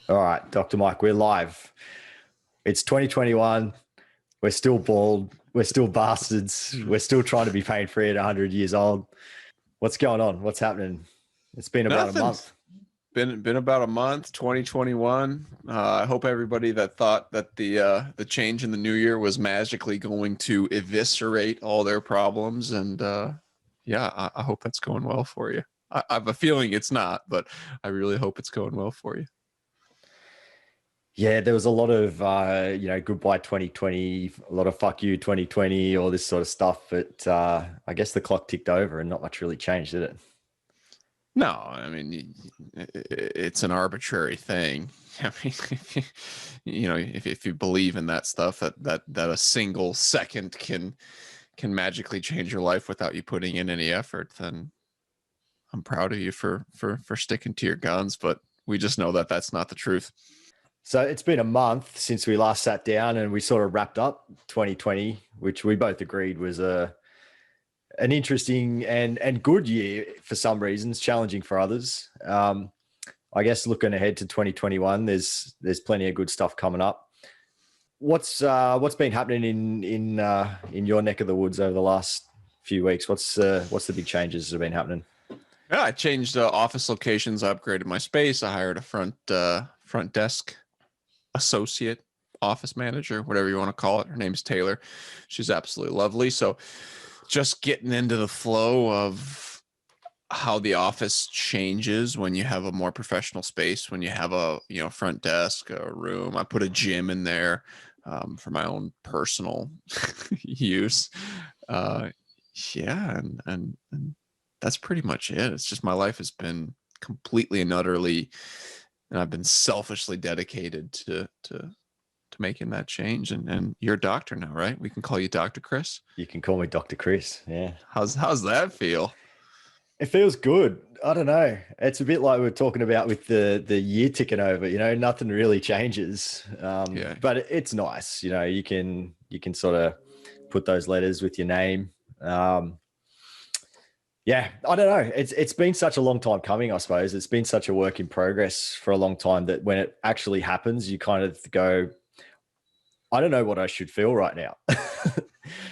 All right, Dr. Mike, we're live. It's 2021. We're still bald. We're still bastards. We're still trying to be pain-free at 100 years old. What's going on? What's happening? It's been about a month. Been about a month. 2021. I hope everybody that thought that the change in the new year was magically going to eviscerate all their problems, and I hope that's going well for you. I have a feeling it's not, but I really hope it's going well for you. Yeah, there was a lot of, goodbye 2020, a lot of fuck you 2020, all this sort of stuff. But I guess the clock ticked over and not much really changed, did it? No, I mean, it's an arbitrary thing. I mean, if you believe in that stuff, that a single second can magically change your life without you putting in any effort, then I'm proud of you for sticking to your guns. But we just know that that's not the truth. So it's been a month since we last sat down and we sort of wrapped up 2020, which we both agreed was an interesting and good year for some reasons, challenging for others. I guess looking ahead to 2021, there's plenty of good stuff coming up. What's been happening in your neck of the woods over the last few weeks? What's the big changes that have been happening? Yeah, I changed office locations. I upgraded my space. I hired a front desk associate, office manager, whatever you want to call it. Her name's Taylor. She's absolutely lovely. So just getting into the flow of how the office changes when you have a more professional space, when you have a front desk, a room. I put a gym in there for my own personal use. And that's pretty much it. It's just my life has been completely and utterly, and I've been selfishly dedicated to making that change. And you're a doctor now, right? We can call you Dr. Chris. You can call me Dr. Chris. Yeah. How's that feel? It feels good. I don't know. It's a bit like we were talking about with the year ticking over. Nothing really changes. But it's nice. You can sort of put those letters with your name. Yeah, I don't know. It's been such a long time coming, I suppose. It's been such a work in progress for a long time that when it actually happens, you kind of go, I don't know what I should feel right now.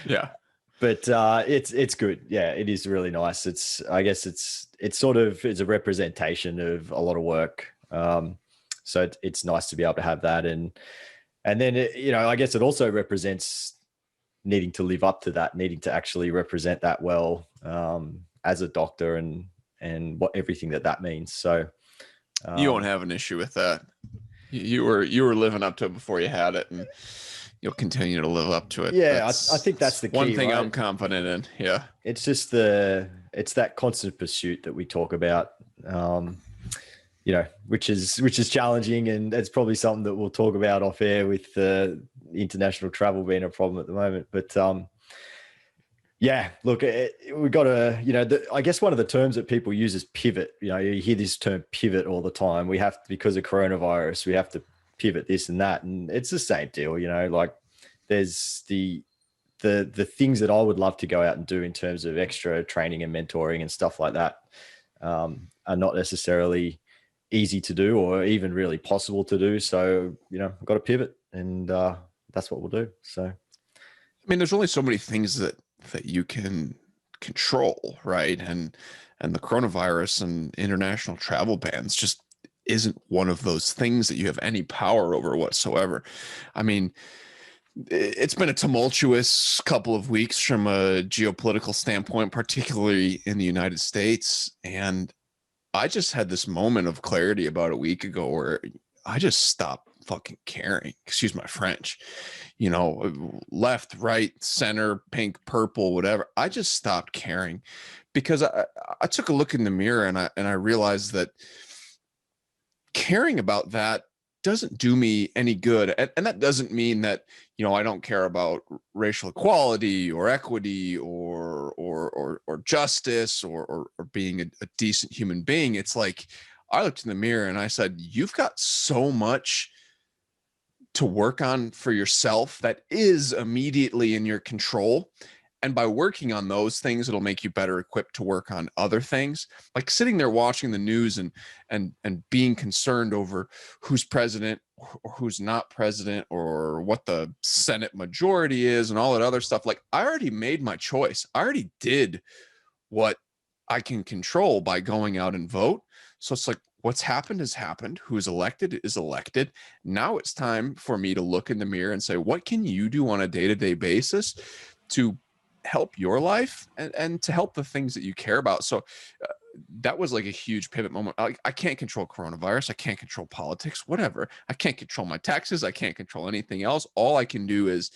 Yeah. But it's good. Yeah, it is really nice. I guess it's a representation of a lot of work. So it's nice to be able to have that. And then, I guess it also represents needing to live up to that, needing to actually represent that well, as a doctor and what everything that means. So you won't have an issue with that. You were living up to it before you had it, and you'll continue to live up to it. Yeah, I think that's the key. One thing, right? I'm confident in. Yeah. It's just it's that constant pursuit that we talk about, which is challenging, and it's probably something that we'll talk about off air with international travel being a problem at the moment. But yeah, look, we got to, I guess one of the terms that people use is pivot. You hear this term pivot all the time. We have to, because of coronavirus, we have to pivot this and that. And it's the same deal, like there's the things that I would love to go out and do in terms of extra training and mentoring and stuff like that are not necessarily easy to do or even really possible to do. So, I've got to pivot, and that's what we'll do. So, I mean, there's only so many things that you can control, right? And the coronavirus and international travel bans just isn't one of those things that you have any power over whatsoever. I mean, it's been a tumultuous couple of weeks from a geopolitical standpoint, particularly in the United States. And I just had this moment of clarity about a week ago where I just stopped fucking caring. Excuse my French. Left, right, center, pink, purple, whatever. I just stopped caring because I took a look in the mirror and I realized that caring about that doesn't do me any good. And that doesn't mean that, I don't care about racial equality or equity or justice or being a decent human being. It's like, I looked in the mirror and I said, you've got so much to work on for yourself that is immediately in your control. And by working on those things, it'll make you better equipped to work on other things. Like sitting there watching the news and being concerned over who's president or who's not president or what the Senate majority is and all that other stuff. Like, I already made my choice. I already did what I can control by going out and vote. So it's like, what's happened has happened. Who's elected is elected. Now it's time for me to look in the mirror and say, what can you do on a day-to-day basis to help your life and to help the things that you care about? So that was like a huge pivot moment. I can't control coronavirus. I can't control politics, whatever. I can't control my taxes. I can't control anything else. All I can do is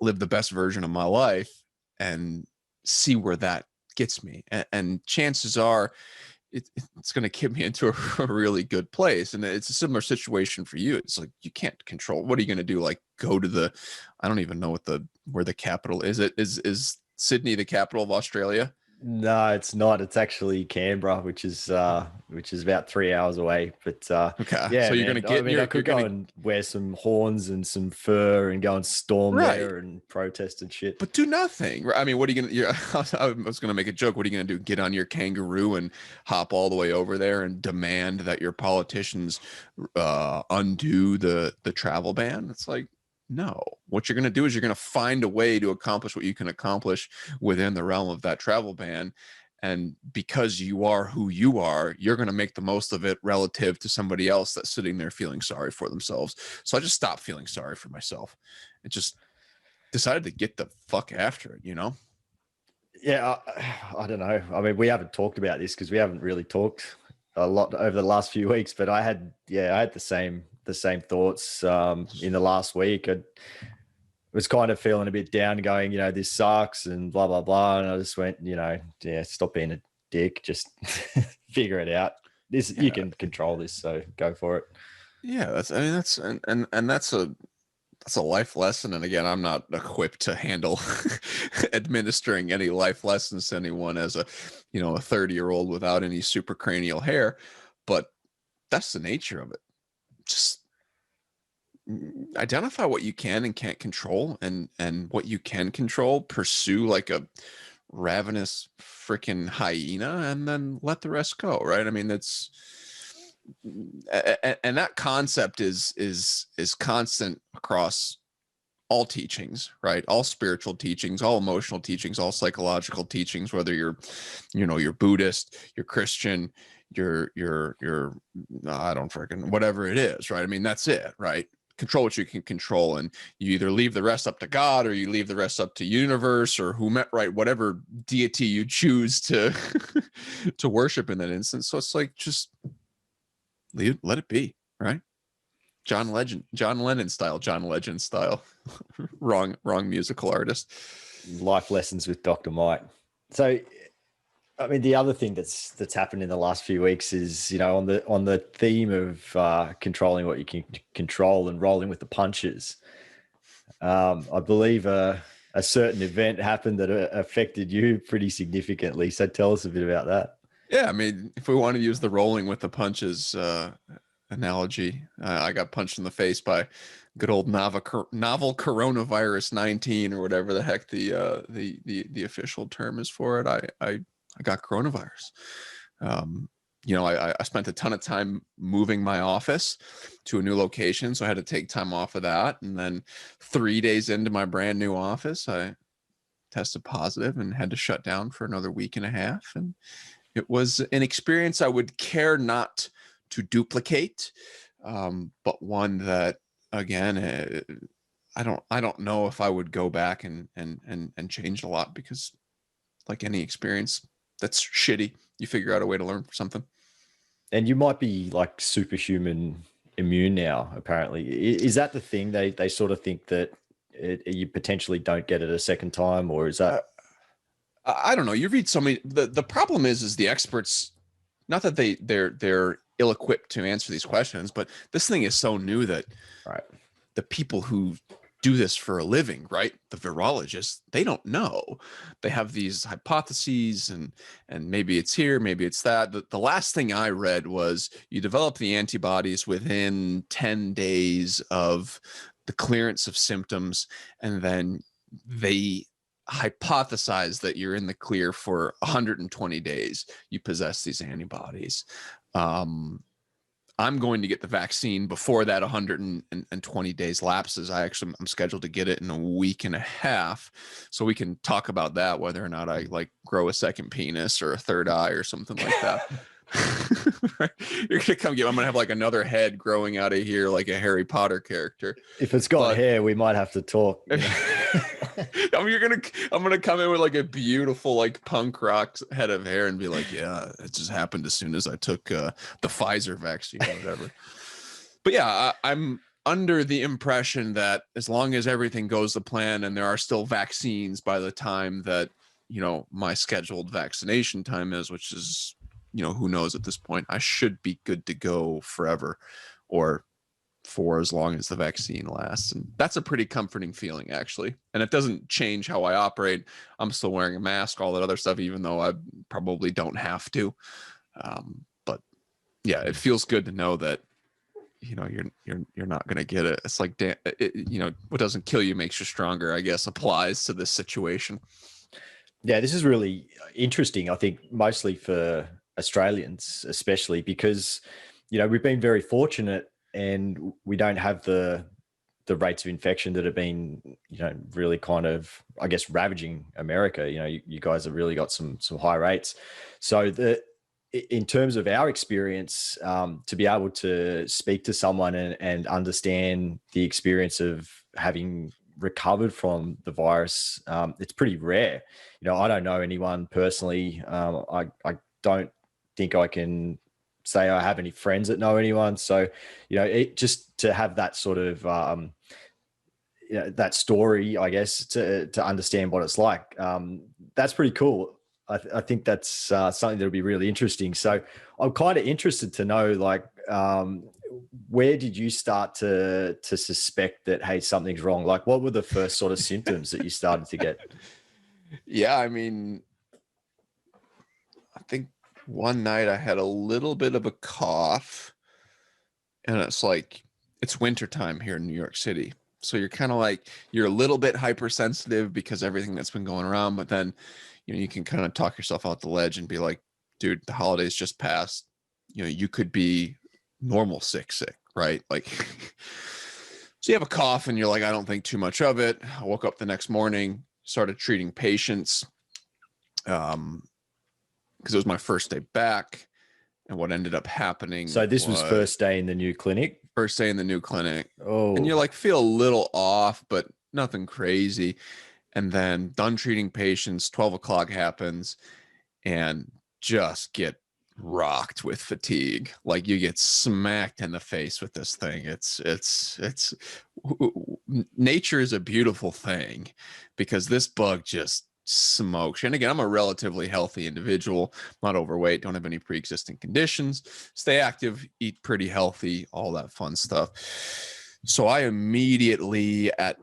live the best version of my life and see where that gets me. And chances are it's going to get me into a really good place. And it's a similar situation for you. It's like, you can't control. What are you going to do? Like go to I don't even know where the capital is. Is Sydney the capital of Australia? No, it's not. It's actually Canberra, which is about 3 hours away. But okay, yeah, so you're man, going to get. I could go and wear some horns and some fur and go and storm there and protest and shit. But do nothing. I mean, what are you going to? I was going to make a joke. What are you going to do? Get on your kangaroo and hop all the way over there and demand that your politicians undo the travel ban? It's like, no. What you're going to do is you're going to find a way to accomplish what you can accomplish within the realm of that travel ban. And because you are who you are, you're going to make the most of it relative to somebody else that's sitting there feeling sorry for themselves. So I just stopped feeling sorry for myself and just decided to get the fuck after it, you know? Yeah, I don't know. I mean, we haven't talked about this because we haven't really talked a lot over the last few weeks, but I had the same thoughts in the last week. I was kind of feeling a bit down, going, this sucks and blah blah blah, and I just went, stop being a dick, just figure it out. You can control this, so go for it. Yeah, that's a life lesson. And again, I'm not equipped to handle administering any life lessons to anyone as a 30-year-old without any supracranial hair, but that's the nature of it. Just identify what you can and can't control, and what you can control, pursue like a ravenous freaking hyena, and then let the rest go. Right. I mean, and that concept is constant across all teachings, right? All spiritual teachings, all emotional teachings, all psychological teachings, whether you're Buddhist, you're Christian, you're I don't freaking whatever it is, right? I mean, that's it, right? Control what you can control, and you either leave the rest up to God or you leave the rest up to universe or right? Whatever deity you choose to to worship in that instance. So it's like, just let it be, right? John Lennon style. wrong musical artist. Life lessons with Dr. Mike. So, I mean, the other thing that's happened in the last few weeks is, on the theme of controlling what you can control and rolling with the punches. I believe a certain event happened that affected you pretty significantly. So tell us a bit about that. Yeah, I mean, if we want to use the rolling with the punches analogy, I got punched in the face by good old novel coronavirus 19 or whatever the heck the official term is for it. I got coronavirus. I spent a ton of time moving my office to a new location, so I had to take time off of that. And then 3 days into my brand new office, I tested positive and had to shut down for another week and a half. And it was an experience I would care not to duplicate, but one that, again, I don't know if I would go back and change a lot, because like any experience that's shitty, you figure out a way to learn something. And you might be like superhuman immune now, apparently. Is that the thing? They sort of think that you potentially don't get it a second time, or is that... I don't know. You read so many. The problem is the experts, not that they're ill-equipped to answer these questions, but this thing is so new that the people who do this for a living, right, the virologists, they don't know. They have these hypotheses, and maybe it's here, maybe it's that. The last thing I read was you develop the antibodies within 10 days of the clearance of symptoms, and then they hypothesize that you're in the clear for 120 days. You possess these antibodies. I'm going to get the vaccine before that 120 days lapses. I'm scheduled to get it in a week and a half. So we can talk about that, whether or not I like grow a second penis or a third eye or something like that. Right? You're gonna come get. I'm gonna have like another head growing out of here, like a Harry Potter character. If it's got hair, we might have to talk. You know? I'm gonna come in with like a beautiful like punk rock head of hair and be like, yeah, it just happened as soon as I took the Pfizer vaccine or whatever. But yeah, I'm under the impression that as long as everything goes to plan and there are still vaccines by the time that, you know, my scheduled vaccination time is, which is, you know, who knows at this point, I should be good to go forever, or for as long as the vaccine lasts. And that's a pretty comforting feeling, actually. And it doesn't change how I operate. I'm still wearing a mask, all that other stuff, even though I probably don't have to. But yeah, it feels good to know that, you know, you're not going to get it. It's like, you know, what doesn't kill you makes you stronger, I guess, applies to this situation. Yeah, this is really interesting, I think, mostly for Australians, especially because, you know, we've been very fortunate and we don't have the rates of infection that have been, you know, really kind of, I guess, ravaging America. You know, you guys have really got some high rates. So in terms of our experience, to be able to speak to someone and understand the experience of having recovered from the virus, it's pretty rare. You know, I don't know anyone personally. I don't think I can say I have any friends that know anyone. So, you know, it just to have that sort of, you know, that story, I guess, to understand what it's like. That's pretty cool. I think that's something that'll be really interesting. So I'm kind of interested to know, like, where did you start to suspect that, hey, something's wrong? Like, what were the first sort of symptoms that you started to get? Yeah, I mean, I think one night I had a little bit of a cough, and it's like, it's wintertime here in New York City. So you're kind of like, you're a little bit hypersensitive because everything that's been going around, but then, you know, you can kind of talk yourself out the ledge and be like, dude, the holidays just passed. You know, you could be normal sick, right? Like, so you have a cough and you're like, I don't think too much of it. I woke up the next morning, started treating patients. Because it was my first day back, and what ended up happening. So this was first day in the new clinic? First day in the new clinic. Oh. And you're like, feel a little off, but nothing crazy. And then done treating patients, 12 o'clock happens, and just get rocked with fatigue. Like, you get smacked in the face with this thing. It's nature is a beautiful thing, because this bug just smokes. And again, I'm a relatively healthy individual, not overweight, don't have any pre-existing conditions, stay active, eat pretty healthy, all that fun stuff. So I immediately at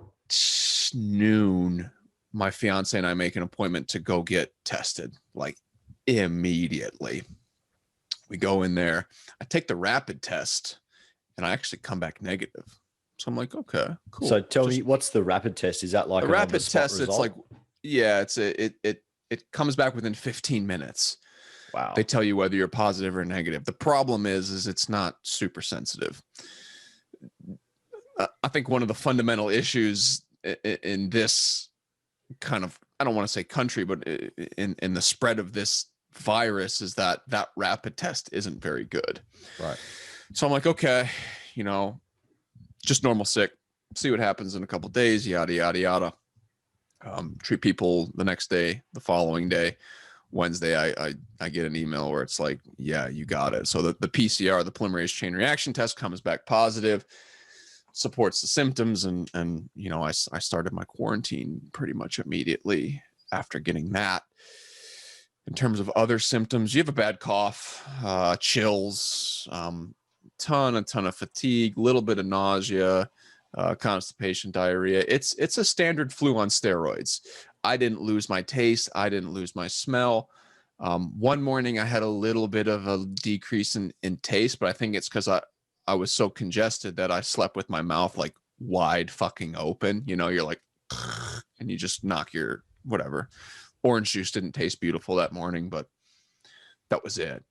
noon, my fiance and I make an appointment to go get tested. Like, immediately. We go in there, I take the rapid test, and I actually come back negative. So I'm like, okay, cool. So tell me, what's the rapid test? Is that like a rapid test? Result? It's like, yeah, it comes back within 15 minutes. Wow. They tell you whether you're positive or negative. The problem is it's not super sensitive. I think one of the fundamental issues in this kind of, I don't want to say country, but in the spread of this virus is that rapid test isn't very good. Right. So I'm like, okay, you know, just normal sick, see what happens in a couple of days, yada, yada, yada. Treat people the next day, the following day, Wednesday, I get an email where it's like, yeah, you got it. So the PCR, the polymerase chain reaction test, comes back positive, supports the symptoms. And, you know, I started my quarantine pretty much immediately after getting that. In terms of other symptoms, you have a bad cough, chills, ton of fatigue, little bit of nausea, constipation, diarrhea. It's a standard flu on steroids. I didn't lose my taste. I didn't lose my smell. One morning I had a little bit of a decrease in taste, but I think it's because I was so congested that I slept with my mouth like wide fucking open. You know, you're like, and you just knock your whatever. Orange juice didn't taste beautiful that morning, but that was it.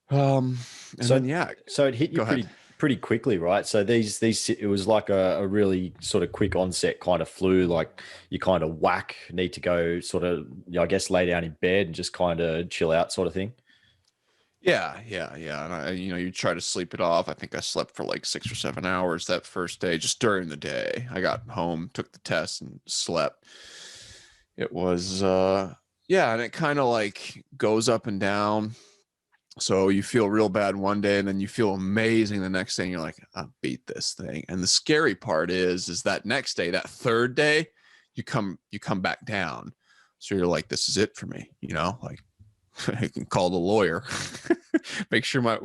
And So then, yeah, so it hit you go ahead. pretty quickly, right? So these it was like a really sort of quick onset kind of flu, like you kind of need to go sort of, I guess, lay down in bed and just kind of chill out sort of thing. Yeah. And you try to sleep it off. I think I slept for like 6 or 7 hours that first day, just during the day. I got home, took the test, and slept. It was, yeah, and it kind of like goes up and down. So you feel real bad one day, and then you feel amazing the next day, and you're like, I beat this thing. And the scary part is that next day, that third day, you come back down. So you're like, this is it for me, like I can call the lawyer. Make sure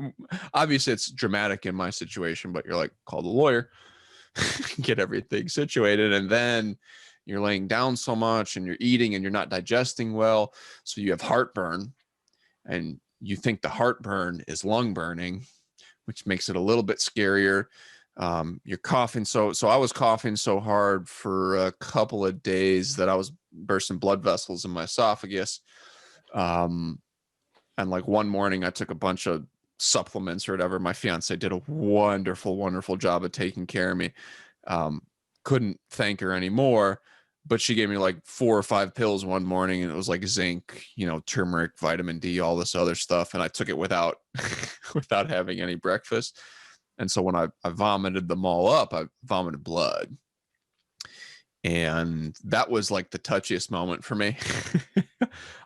obviously it's dramatic in my situation, but you're like, call the lawyer, get everything situated. And then you're laying down so much and you're eating and you're not digesting well. So you have heartburn, and you think the heartburn is lung burning, which makes it a little bit scarier. You're coughing. So I was coughing so hard for a couple of days that I was bursting blood vessels in my esophagus. And like one morning I took a bunch of supplements or whatever. My fiance did a wonderful, wonderful job of taking care of me. Couldn't thank her anymore, but she gave me like 4 or 5 pills one morning, and it was like zinc, turmeric, vitamin D, all this other stuff. And I took it without having any breakfast. And so when I vomited them all up, I vomited blood. And that was like the touchiest moment for me.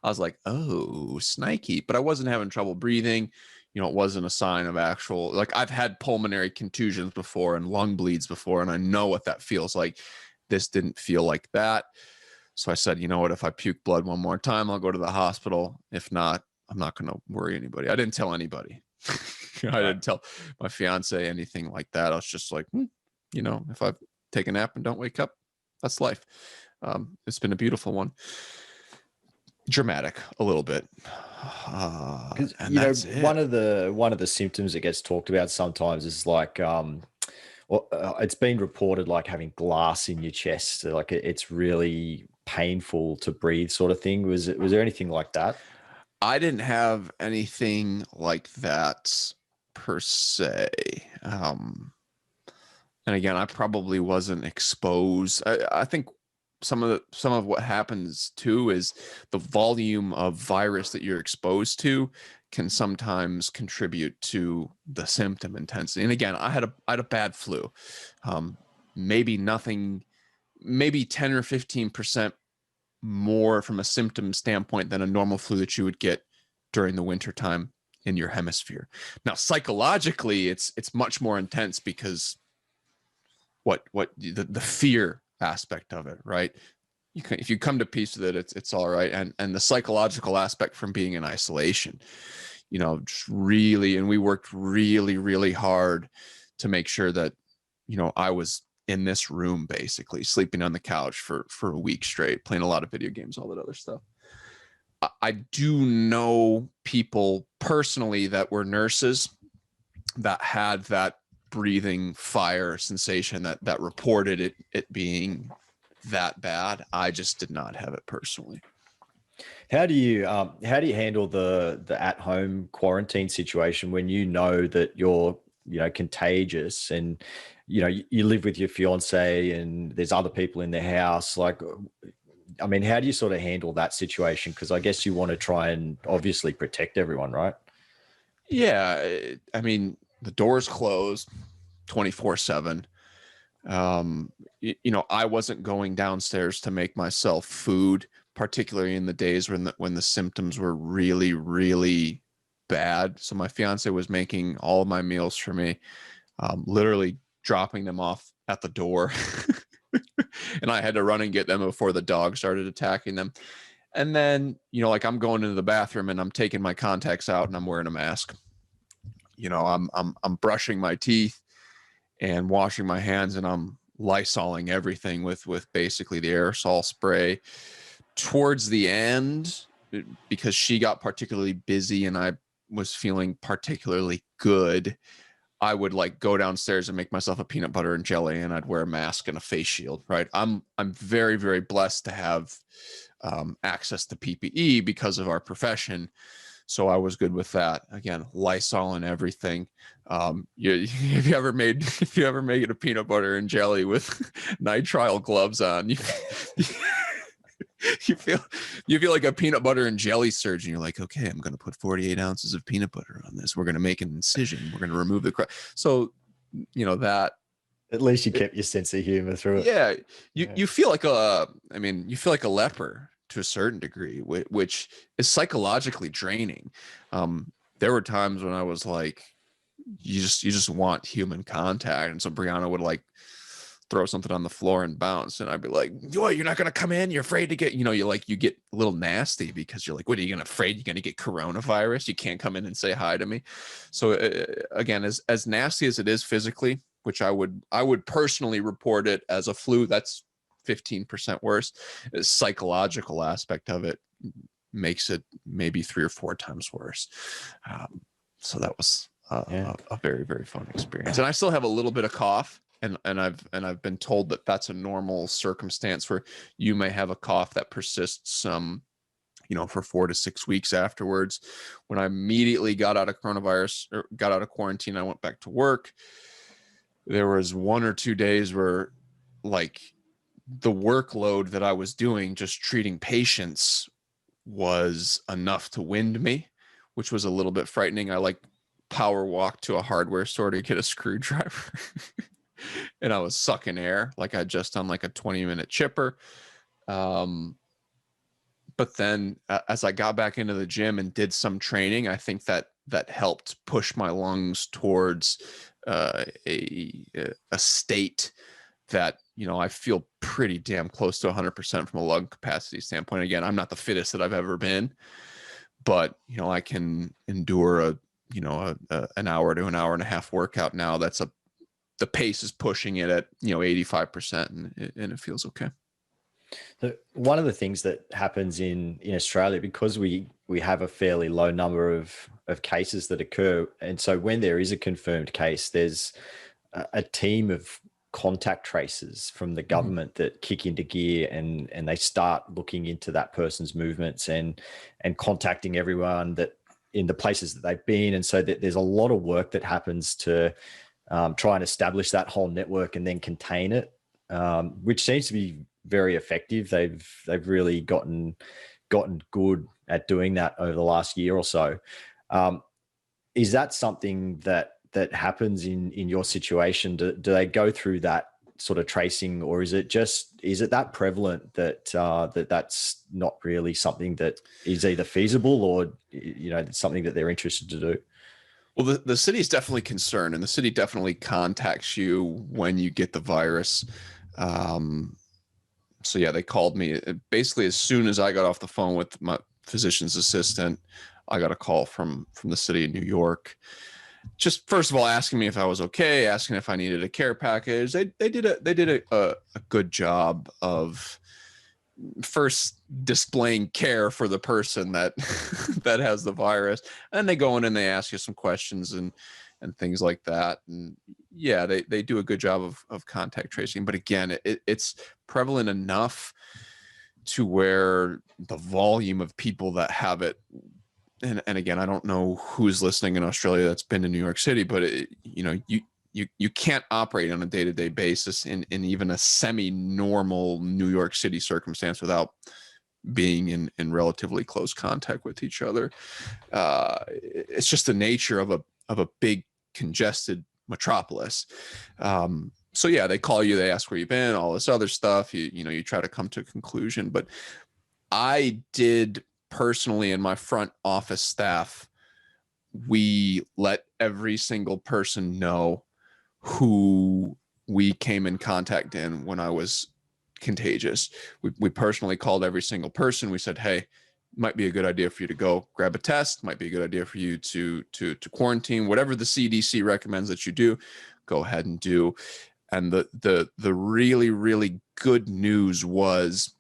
I was like, oh, snaky, but I wasn't having trouble breathing. It wasn't a sign of actual, like I've had pulmonary contusions before and lung bleeds before, and I know what that feels like. This didn't feel like that. So I said, you know what, if I puke blood one more time, I'll go to the hospital. If not, I'm not going to worry anybody. I didn't tell anybody. I didn't tell my fiance anything like that. I was just like, if I take a nap and don't wake up, that's life. It's been a beautiful one. Dramatic a little bit. And that's it. One of the symptoms that gets talked about sometimes is like, it's been reported like having glass in your chest, like it's really painful to breathe, sort of thing. Was there anything like that? I didn't have anything like that per se. And again, I probably wasn't exposed. I think some of what happens too is the volume of virus that you're exposed to can sometimes contribute to the symptom intensity. And again, I had a bad flu. Maybe 10 or 15% more from a symptom standpoint than a normal flu that you would get during the wintertime in your hemisphere. Now, psychologically, it's much more intense because the fear aspect of it, right? If you come to peace with it, it's all right. And the psychological aspect from being in isolation, just really, and we worked really, really hard to make sure that, I was in this room, basically sleeping on the couch for a week straight, playing a lot of video games, all that other stuff. I do know people personally that were nurses that had that breathing fire sensation that reported it being that bad. I just did not have it personally. How do you handle the at home quarantine situation when you know that you're contagious, and you live with your fiance and there's other people in the house? Like, I mean, how do you sort of handle that situation? Because I guess you want to try and obviously protect everyone, right? Yeah, I mean, the door's closed 24/7. I wasn't going downstairs to make myself food, particularly in the days when the symptoms were really, really bad. So my fiance was making all of my meals for me, literally dropping them off at the door. And I had to run and get them before the dog started attacking them. And then, like I'm going into the bathroom and I'm taking my contacts out and I'm wearing a mask. I'm brushing my teeth and washing my hands, and I'm Lysoling everything with basically the aerosol spray. Towards the end, because she got particularly busy and I was feeling particularly good, I would like go downstairs and make myself a peanut butter and jelly, and I'd wear a mask and a face shield, right? I'm very, very blessed to have access to PPE because of our profession. So I was good with that. Again, Lysol and everything. If you ever made a peanut butter and jelly with nitrile gloves on, you feel like a peanut butter and jelly surgeon. You're like, okay, I'm going to put 48 ounces of peanut butter on this. We're going to make an incision. We're going to remove the so that. At least you kept your sense of humor through it. Yeah, you feel like you feel like a leper to a certain degree, which is psychologically draining. There were times when I was like, you just want human contact, and so Brianna would like throw something on the floor and bounce, and I'd be like, "What? You're not gonna come in? You're afraid to get?" You get a little nasty because you're like, "What are you afraid you're gonna get coronavirus? You can't come in and say hi to me." So again, as nasty as it is physically, which I would personally report it as a flu, that's 15% worse. The psychological aspect of it makes it maybe 3 or 4 times worse. So that was a very, very fun experience. And I still have a little bit of cough, and I've been told that that's a normal circumstance where you may have a cough that persists for 4 to 6 weeks afterwards. When I immediately got out of coronavirus or got out of quarantine, I went back to work. There was 1 or 2 days where like the workload that I was doing, just treating patients, was enough to wind me, which was a little bit frightening. I like power walked to a hardware store to get a screwdriver and I was sucking air like I'd just done like a 20-minute chipper. But then as I got back into the gym and did some training, I think that helped push my lungs towards a state that, I feel pretty damn close to 100% from a lung capacity standpoint. Again, I'm not the fittest that I've ever been, but, I can endure an hour to an hour and a half workout now. The pace is pushing it at, 85%, and it feels okay. So one of the things that happens in Australia, because we have a fairly low number of cases that occur, and so when there is a confirmed case, there's a team of contact tracers from the government that kick into gear, and they start looking into that person's movements and contacting everyone that in the places that they've been. And so there's a lot of work that happens to try and establish that whole network and then contain it, which seems to be very effective. They've really gotten good at doing that over the last year or so. Is that something that happens in your situation? Do they go through that sort of tracing, or is it that prevalent that that's not really something that is either feasible or it's something that they're interested to do? Well, the city is definitely concerned, and the city definitely contacts you when you get the virus. So yeah, they called me basically as soon as I got off the phone with my physician's assistant. I got a call from the city of New York, just first of all asking me if I was okay, asking if I needed a care package. They did a good job of first displaying care for the person that that has the virus, and they go in and they ask you some questions and things like that. And yeah, they do a good job of contact tracing, but again, it's prevalent enough to where the volume of people that have it, and again, I don't know who's listening in Australia that's been to New York City, but you can't operate on a day-to-day basis in even a semi-normal New York City circumstance without being in relatively close contact with each other. It's just the nature of a big congested metropolis. So yeah, they call you, they ask where you've been, all this other stuff. You try to come to a conclusion. But I did personally, in my front office staff, we let every single person know who we came in contact in when I was contagious. We personally called every single person. We said, hey, might be a good idea for you to go grab a test, might be a good idea for you to quarantine, whatever the CDC recommends that you do, go ahead and do. And the really, really good news was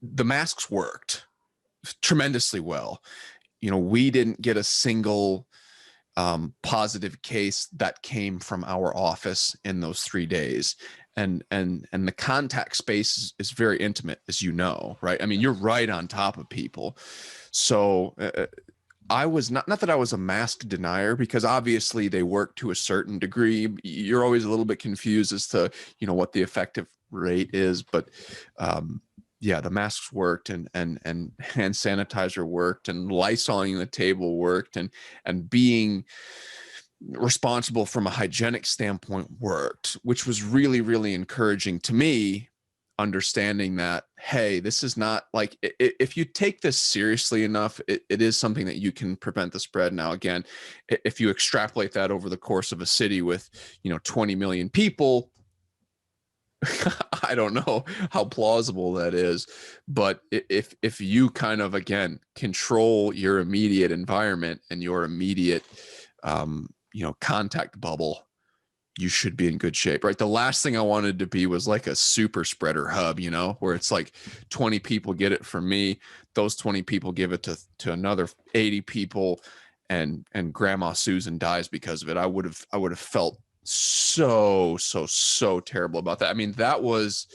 the masks worked tremendously well. We didn't get a single positive case that came from our office in those 3 days. And the contact space is very intimate, as you know, right? I mean, you're right on top of people. So I was not that I was a mask denier, because obviously they work to a certain degree. You're always a little bit confused as to, what the effective rate is, but yeah, the masks worked, and hand sanitizer worked, and Lysoling the table worked, and being responsible from a hygienic standpoint worked, which was really, really encouraging to me, understanding that, hey, this is not like, if you take this seriously enough, it is something that you can prevent the spread. Now, again, if you extrapolate that over the course of a city with, 20 million people, I don't know how plausible that is, but if you kind of, again, control your immediate environment and your immediate, contact bubble, you should be in good shape, right? The last thing I wanted to be was like a super spreader hub, where it's like 20 people get it from me, those 20 people give it to another 80 people, and Grandma Susan dies because of it. I would have felt so terrible about that. I mean, that was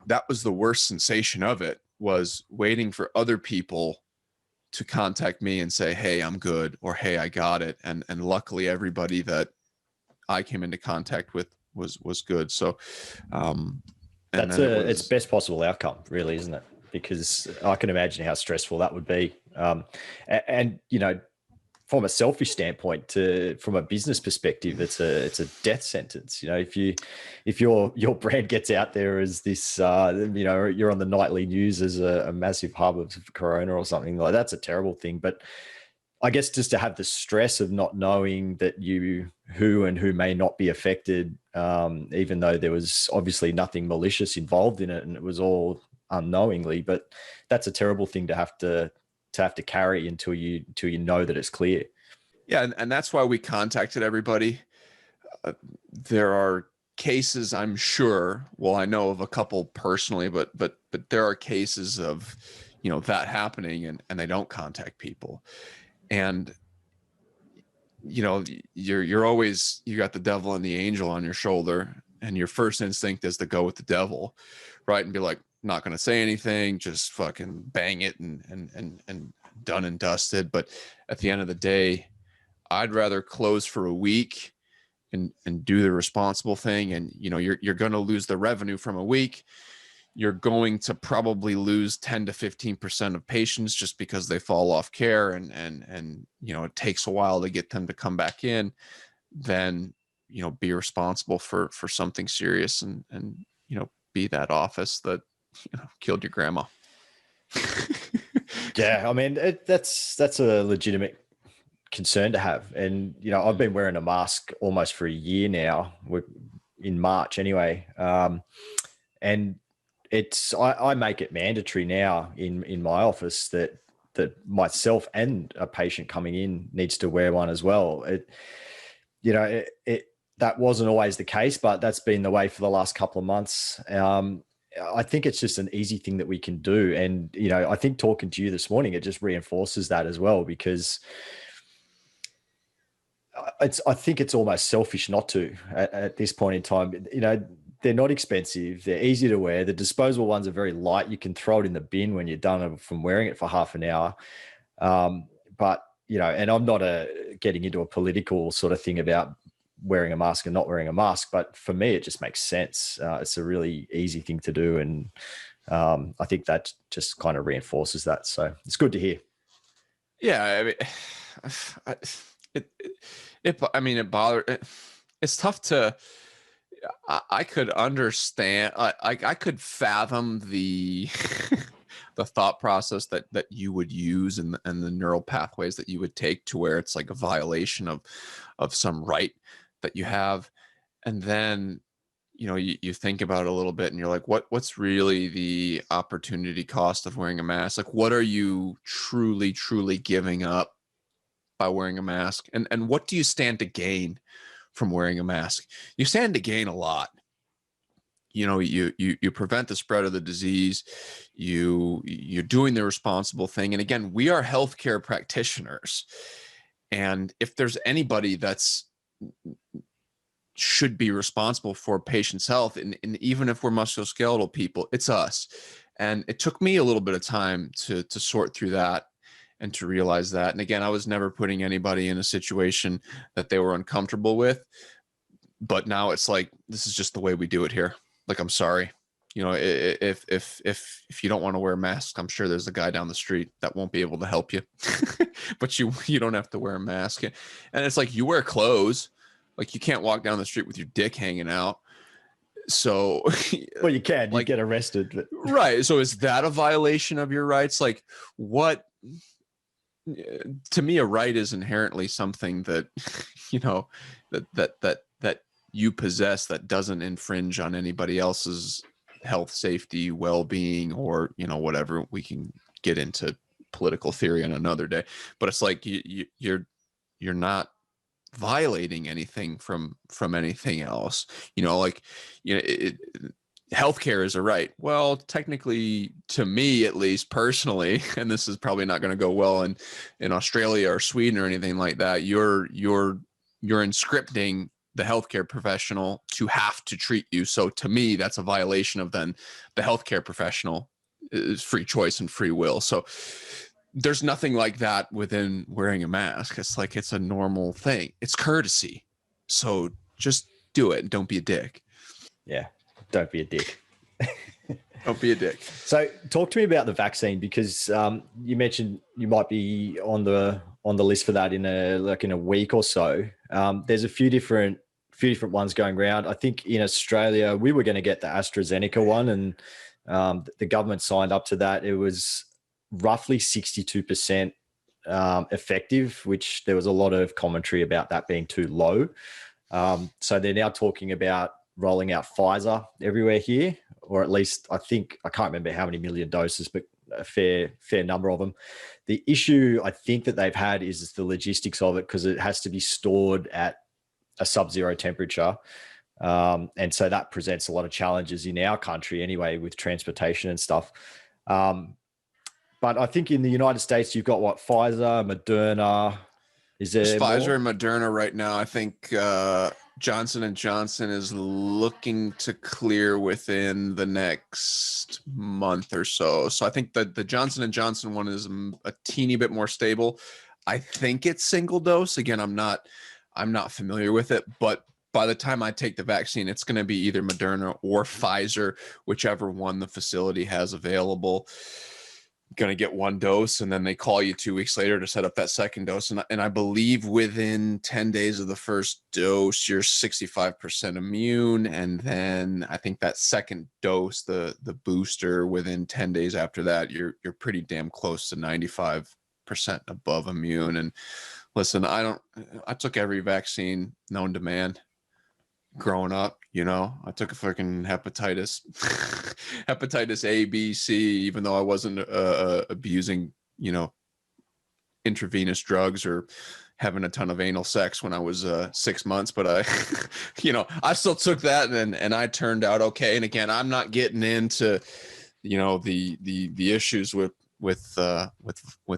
the worst sensation of it, was waiting for other people to contact me and say, hey, I'm good, or hey, I got it. And luckily everybody that I came into contact with was good. So it's best possible outcome, really, isn't it? Because I can imagine how stressful that would be. And from a selfish standpoint, from a business perspective, it's a death sentence. If your brand gets out there as this, you're on the nightly news as a massive hub of corona or something, like that's a terrible thing. But I guess just to have the stress of not knowing that who may not be affected, even though there was obviously nothing malicious involved in it and it was all unknowingly, but that's a terrible thing to have to carry until you know that it's clear. Yeah. And that's why we contacted everybody. There are cases, I'm sure, well, I know of a couple personally, but there are cases of, that happening and they don't contact people. And, you're always, you got the devil and the angel on your shoulder, and your first instinct is to go with the devil, right? And be like, not going to say anything, just fucking bang it and done and dusted. But at the end of the day, I'd rather close for a week and do the responsible thing. And, you're going to lose the revenue from a week. You're going to probably lose 10 to 15% of patients just because they fall off care and it takes a while to get them to come back in. Then, be responsible for something serious and be that office that, killed your grandma. Yeah. I mean, that's a legitimate concern to have. And, I've been wearing a mask almost for a year now. We're in March anyway. And I make it mandatory now in my office that myself and a patient coming in needs to wear one as well. That wasn't always the case, but that's been the way for the last couple of months. I think it's just an easy thing that we can do. And, I think talking to you this morning, it just reinforces that as well, because I think it's almost selfish not to at this point in time. They're not expensive. They're easy to wear. The disposable ones are very light. You can throw it in the bin when you're done from wearing it for half an hour. But, and I'm not getting into a political sort of thing about wearing a mask and not wearing a mask, but for me, it just makes sense. It's a really easy thing to do. And I think that just kind of reinforces that. So it's good to hear. Yeah. I mean, it bothers. It's tough to, I could understand, I could fathom the the thought process that you would use and the neural pathways that you would take to where it's like a violation of some right that you have. And then, you think about it a little bit and you're like, what's really the opportunity cost of wearing a mask? Like, what are you truly giving up by wearing a mask? And what do you stand to gain from wearing a mask? You stand to gain a lot. You prevent the spread of the disease. You're doing the responsible thing. And again, we are healthcare practitioners, And if there's anybody that's should be responsible for patients' health, and even if we're musculoskeletal people, it's us. And it took me a little bit of time to sort through that and to realize that. And again, I was never putting anybody in a situation that they were uncomfortable with. But now it's like, this is just the way we do it here. Like, I'm sorry. You know, if you don't want to wear a mask, I'm sure there's a guy down the street that won't be able to help you. But you don't have to wear a mask. And it's like, you wear clothes. Like, you can't walk down the street with your dick hanging out. So, well, you can, like, you get arrested. But. Right. So is that a violation of your rights? Like, what? To me, a right is inherently something that, you know, that you possess that doesn't infringe on anybody else's health, safety, well-being, or, you know, whatever. We can get into political theory on another day, but it's like you're not violating anything from anything else. You know, like, you know, healthcare is a right. Well, technically, to me, at least personally, and this is probably not going to go well in Australia or Sweden or anything like that, you're inscripting the healthcare professional to have to treat you. So to me, that's a violation of then the healthcare professional is free choice and free will. So there's nothing like that within wearing a mask. It's like, it's a normal thing. It's courtesy. So just do it and don't be a dick. Yeah. Don't be a dick. Don't be a dick. So talk to me about the vaccine, because you mentioned you might be on the list for that in a week or so. There's a few different ones going around. I think in Australia we were going to get the AstraZeneca one, and the government signed up to that. It was roughly 62% effective, which there was a lot of commentary about that being too low. So they're now talking about rolling out Pfizer everywhere here, or at least I can't remember how many million doses, but a fair number of them. The issue I think that they've had is the logistics of it, because it has to be stored at a sub-zero temperature. And so that presents a lot of challenges in our country anyway, with transportation and stuff. But I think in the United States, you've got Pfizer, Moderna. Is there Pfizer more? and Moderna right now? I think Johnson & Johnson is looking to clear within the next month or so. So I think that the Johnson & Johnson one is a teeny bit more stable. I think it's single dose. Again, I'm not familiar with it, but by the time I take the vaccine, it's going to be either Moderna or Pfizer, whichever one the facility has available. Going to get one dose, and then they call you 2 weeks later to set up that second dose. And I believe within 10 days of the first dose, you're 65% immune. And then I think that second dose, the booster, within 10 days after that, you're pretty damn close to 95% above immune. And listen, I took every vaccine known to man growing up. You know, I took a fucking hepatitis A, B, C, even though I wasn't abusing, you know, intravenous drugs or having a ton of anal sex when I was 6 months. But I, you know, I still took that, and I turned out okay. And again, I'm not getting into, you know, the issues with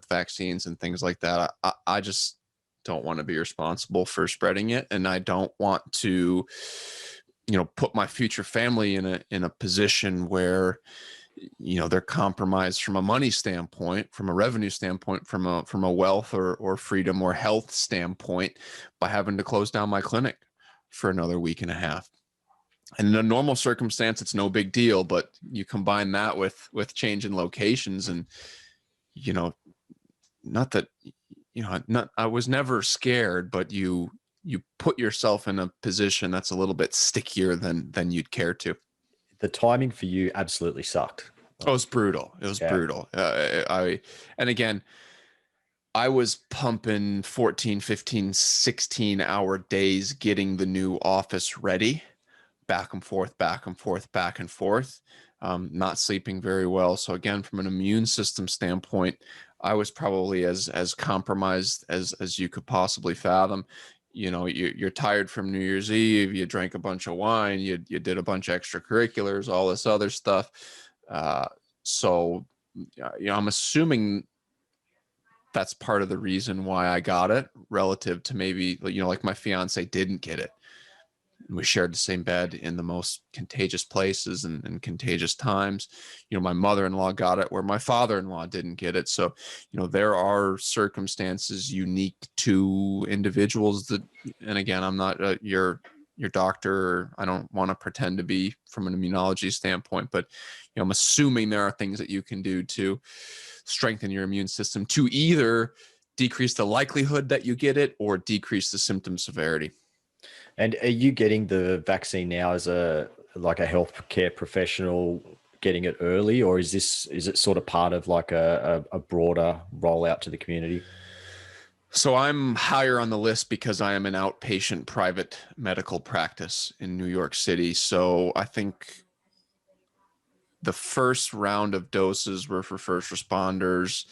vaccines and things like that. I just don't want to be responsible for spreading it, and I don't want to, you know, put my future family in a position where, you know, they're compromised from a money standpoint, from a revenue standpoint, from a wealth or freedom or health standpoint, by having to close down my clinic for another week and a half. And in a normal circumstance, it's no big deal, but you combine that with change in locations, and, you know, not that, you know, I was never scared, but you put yourself in a position that's a little bit stickier than you'd care to. The timing for you absolutely sucked. Oh, it was brutal. It was brutal. And again, I was pumping 14, 15, 16-hour days getting the new office ready, back and forth, not sleeping very well. So again, from an immune system standpoint, I was probably as compromised as you could possibly fathom. You know, you're tired from New Year's Eve, you drank a bunch of wine, you did a bunch of extracurriculars, all this other stuff. So, you know, I'm assuming that's part of the reason why I got it, relative to maybe, like my fiance didn't get it. We shared the same bed in the most contagious places and contagious times. My mother-in-law got it where my father-in-law didn't get it. So, there are circumstances unique to individuals that, and again, I'm not your doctor, or I don't want to pretend to be from an immunology standpoint, but, I'm assuming there are things that you can do to strengthen your immune system to either decrease the likelihood that you get it or decrease the symptom severity. And are you getting the vaccine now as a healthcare professional, getting it early, or is it sort of part of like a broader rollout to the community? So I'm higher on the list because I am an outpatient private medical practice in New York City. So I think the first round of doses were for first responders,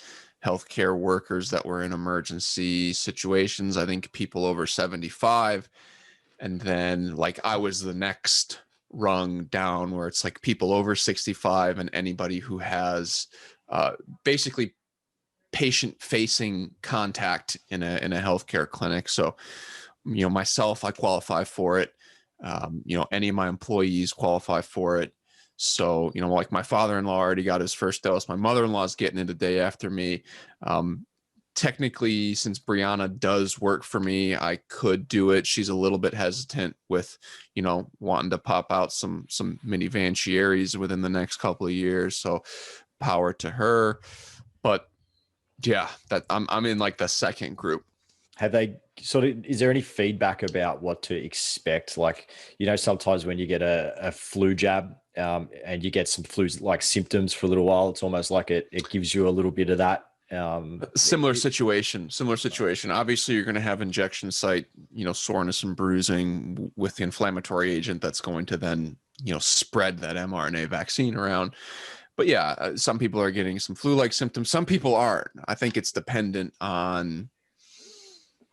healthcare workers that were in emergency situations. I think people over 75. And then like I was the next rung down, where it's like people over 65 and anybody who has basically patient facing contact in a healthcare clinic. So, myself, I qualify for it. Any of my employees qualify for it. So, like my father-in-law already got his first dose. My mother-in-law is getting it the day after me. Technically, since Brianna does work for me, I could do it. She's a little bit hesitant with, wanting to pop out some mini Vanchieris within the next couple of years. So power to her. But yeah, that I'm in like the second group. Have they is there any feedback about what to expect? Like, sometimes when you get a flu jab, and you get some flu like symptoms for a little while, it's almost like it gives you a little bit of that. Similar situation. Obviously you're going to have injection site, soreness and bruising with the inflammatory agent that's going to then, spread that mRNA vaccine around. But yeah, some people are getting some flu-like symptoms. Some people aren't. I think it's dependent on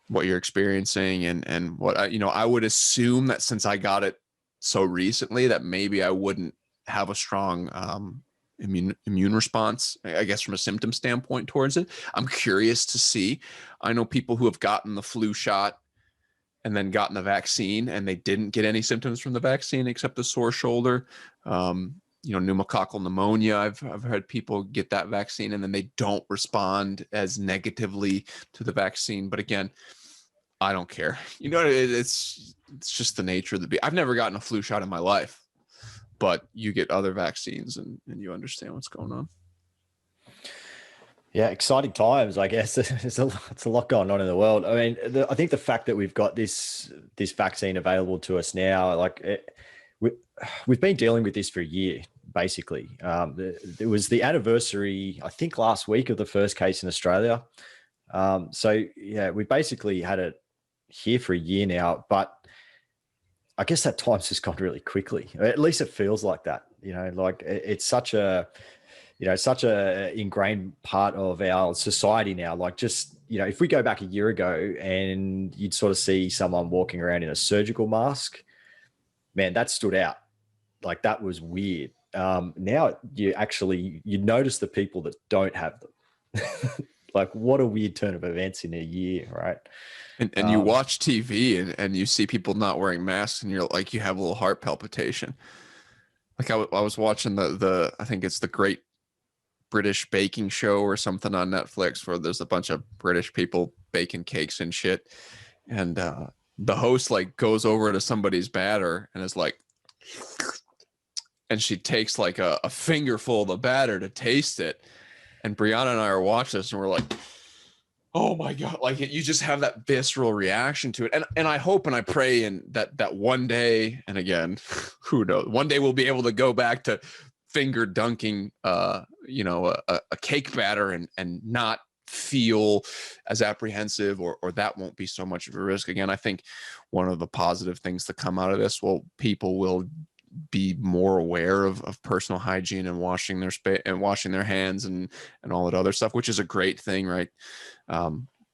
what you're experiencing and what I would assume that since I got it so recently that maybe I wouldn't have a strong, immune response, I guess, from a symptom standpoint towards it. I'm curious to see. I know people who have gotten the flu shot and then gotten the vaccine and they didn't get any symptoms from the vaccine except a sore shoulder. Pneumococcal pneumonia. I've heard people get that vaccine and then they don't respond as negatively to the vaccine. But again, I don't care. It's just the nature of the beast. I've never gotten a flu shot in my life. But you get other vaccines and you understand what's going on. Yeah, exciting times, I guess. It's a lot going on in the world. I mean, I think the fact that we've got this vaccine available to us now, we've been dealing with this for a year, basically. There was the anniversary, I think, last week of the first case in Australia. So yeah, we basically had it here for a year now, but I guess that time's just gone really quickly. At least it feels like that, it's such a ingrained part of our society now. Like just, if we go back a year ago and you'd sort of see someone walking around in a surgical mask, man, that stood out. Like that was weird. Now you notice the people that don't have them. Like what a weird turn of events in a year, right? And you watch TV and you see people not wearing masks and you're like, you have a little heart palpitation. Like I was watching the I think it's the Great British Baking Show or something on Netflix where there's a bunch of British people baking cakes and shit. And the host like goes over to somebody's batter and is like, and she takes like a fingerful of the batter to taste it. And Brianna and I are watching this and we're like, oh my God, like you just have that visceral reaction to it. And I hope and I pray and that one day, and again, who knows, one day we'll be able to go back to finger dunking, a cake batter and not feel as apprehensive or that won't be so much of a risk. Again, I think one of the positive things to come out of this, people will be more aware of personal hygiene and washing their space and washing their hands and all that other stuff, which is a great thing. Right.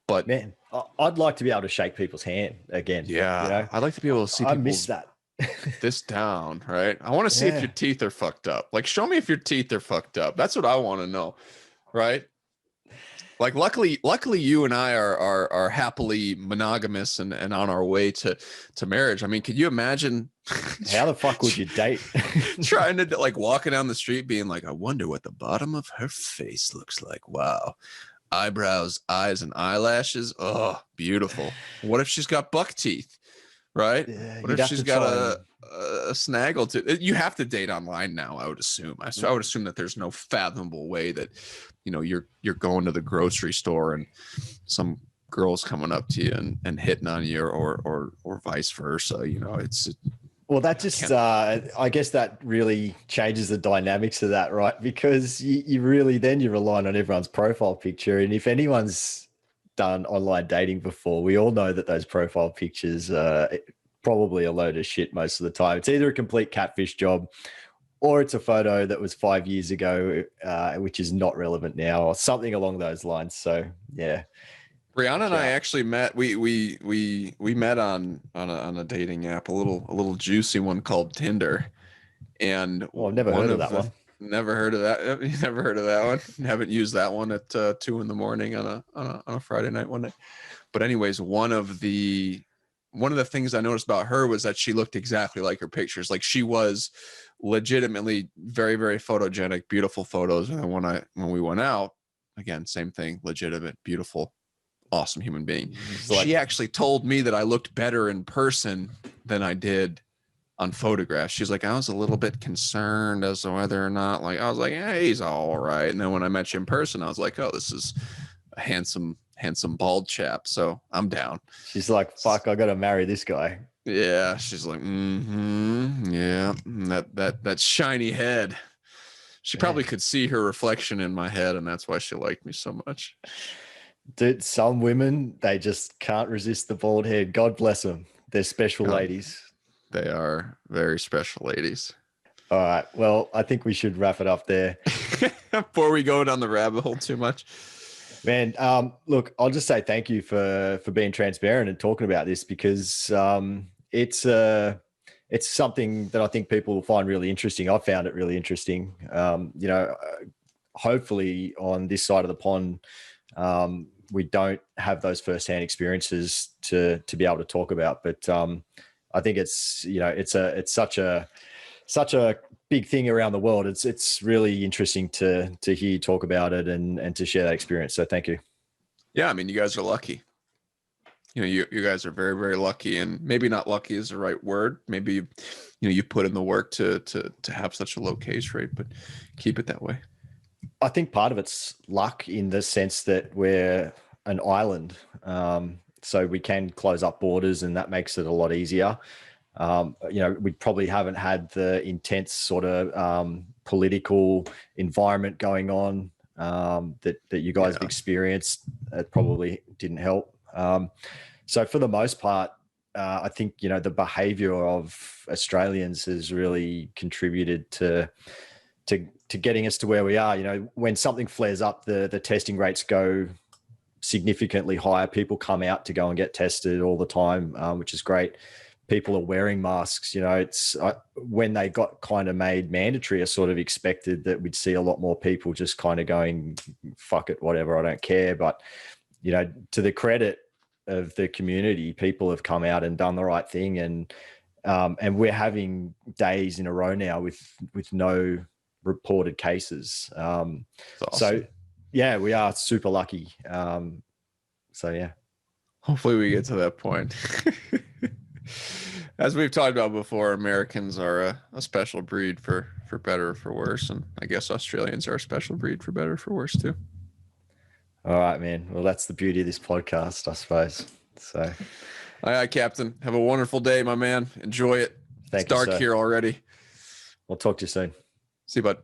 But man, I'd like to be able to shake people's hand again. Yeah. I'd like to be able to see people. I miss that. This down, right? I want to see if your teeth are fucked up. Like, show me if your teeth are fucked up. That's what I want to know. Right. Like luckily you and I are happily monogamous and on our way to marriage. I mean, could you imagine How the fuck would you date? trying to like walking down the street being like, I wonder what the bottom of her face looks like. Wow. Eyebrows, eyes, and eyelashes. Oh, beautiful. What if she's got buck teeth? Right? Yeah, What if she's got a snaggle tooth? You have to date online now, I would assume. I would assume that there's no fathomable way that, you know, you're going to the grocery store and some girl's coming up to you and hitting on you or vice versa. You know, well, that just, I guess that really changes the dynamics of that, right? Because you really, then you're relying on everyone's profile picture. And if anyone's done online dating before, we all know that those profile pictures probably a load of shit most of the time. It's either a complete catfish job or it's a photo that was 5 years ago, which is not relevant now, or something along those lines. So yeah. Brianna and I actually met. We met on a dating app, a little juicy one called Tinder, and I've never heard of that one. Never heard of that. You never heard of that one? Haven't used that one at 2 a.m. on a Friday night one night. But anyways, one of the things I noticed about her was that she looked exactly like her pictures. Like she was legitimately very, very photogenic, beautiful photos. And then when we went out, again, same thing, legitimate, beautiful, awesome human being. She actually told me that I looked better in person than I did on photographs. She's like, I was a little bit concerned as to whether or not, like, I was like, yeah, he's all right. And then when I met you in person, I was like, oh, this is a handsome bald chap. So I'm down. She's like, fuck, I got to marry this guy. Yeah. She's like, yeah, that shiny head. She probably could see her reflection in my head, and that's why she liked me so much. Dude, some women, they just can't resist the bald head. God bless them. They're special ladies. They are very special ladies. All right. Well, I think we should wrap it up there. Before we go down the rabbit hole too much. Man, look, I'll just say thank you for being transparent and talking about this, because it's something that I think people will find really interesting. I found it really interesting. You know, hopefully on this side of the pond, we don't have those firsthand experiences to be able to talk about. But I think it's, you know, it's such a big thing around the world. It's really interesting to hear you talk about it and to share that experience. So thank you. Yeah, I mean, you guys are lucky. You know, you guys are very, very lucky, and maybe not lucky is the right word. Maybe, you know, you put in the work to have such a low case rate, but keep it that way. I think part of it's luck in the sense that we're an island. So we can close up borders, and that makes it a lot easier. You know, we probably haven't had the intense sort of political environment going on that you guys have experienced. It probably didn't help. So for the most part, I think, you know, the behavior of Australians has really contributed to getting us to where we are. You know, when something flares up, the testing rates go significantly higher. People come out to go and get tested all the time, which is great. People are wearing masks. You know, it's when they got kind of made mandatory, I sort of expected that we'd see a lot more people just kind of going, fuck it, whatever, I don't care. But, you know, to the credit of the community, people have come out and done the right thing. And we're having days in a row now with no reported cases. Awesome. So yeah, we are super lucky. So yeah, hopefully we get to that point. As we've talked about before, Americans are a special breed for better or for worse. And I guess Australians are a special breed for better or for worse too. All right, man. Well, that's the beauty of this podcast, I suppose. So, all right, Captain. Have a wonderful day, my man. Enjoy it. It's dark here already. We'll talk to you soon. See you, bud.